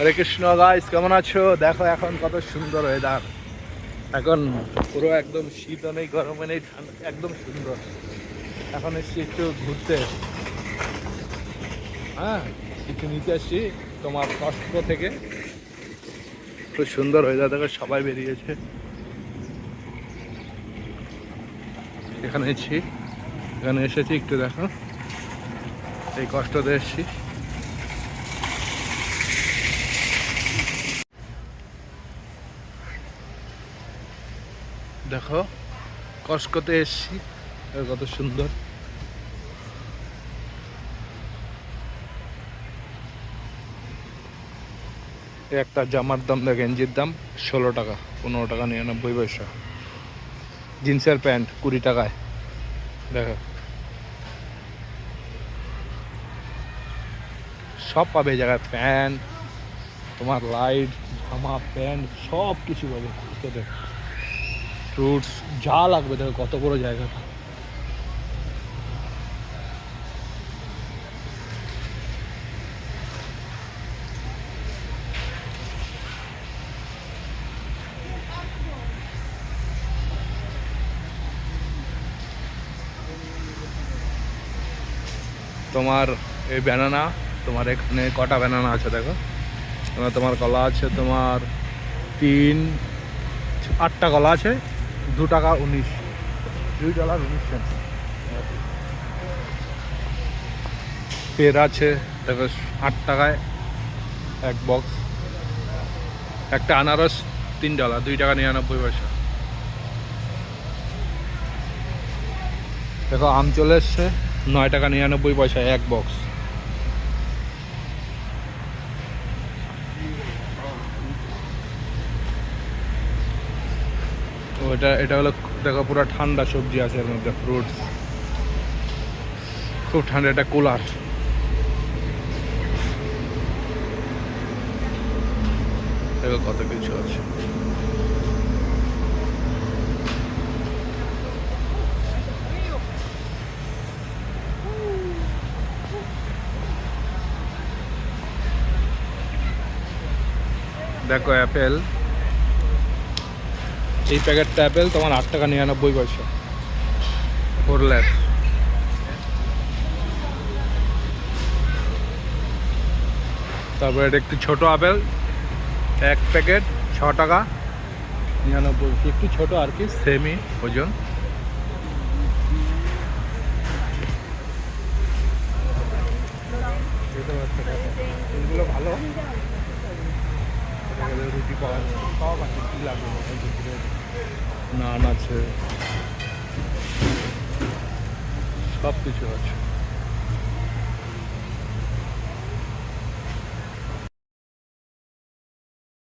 হরে Krishna guys, কেমন আছো? দেখো এখন কত সুন্দর ওয়েদার। এখন পুরো একদম শীতও নেই, গরমও নেই, ঠান্ডা, একদম সুন্দর। এখন এসছি একটু ঘুরতে, হ্যাঁ একটু নিতে আসছি তোমার কষ্টকো থেকে। খুব সুন্দর ওয়েদার, দেখো সবাই বেরিয়েছে। এখানে এসেছি একটু, দেখো এই কষ্টতে এসছি। দেখো কষ্টকোতে এসছি, কত সুন্দর। একটা জামার দাম, গেঞ্জির দাম 16 টাকা, 15 টাকা 99 পয়সা। জিন্সের প্যান্ট 20 টাকায়। দেখো সব পাবে এই জায়গায়, প্যান্ট, তোমার লাইট, জামা প্যান্ট সব কিছু পাবে। ফ্রুটস যা লাগবে, দেখো কত বড় জায়গাটা। তোমার এই ব্যানানা, তোমার এখানে কটা ব্যানানা আছে দেখো। তোমার কলা আছে, তোমার 8টা কলা আছে, 2 টাকা 19, $2.19। পের আছে দেখো 8 টাকায় এক বক্স। একটা আনারস $3, 2 টাকা 99 পয়সা। দেখো আম চলে এসছে 9 টাকা 99 পয়সা এক বক্স। এটা হলো, দেখো পুরো ঠান্ডা সবজি আছে এর মধ্যে, ফ্রুটস খুব ঠান্ডা। এটা কুলার, দেখো কত কিছু আছে। দেখো অ্যাপেল, এই প্যাকেটটা অ্যাপেল তোমার 8 টাকা 99 পয়সা, 4 লাখ। তারপরে এটা একটু ছোট আপেল, এক প্যাকেট 6 টাকা 99, একটু ছোট আর কি, সেমি ওজন। এগুলো ভালো, রুটি পাওয়া যায়, সব আছে, কী লাগবে নান আছে, সব কিছু আছে।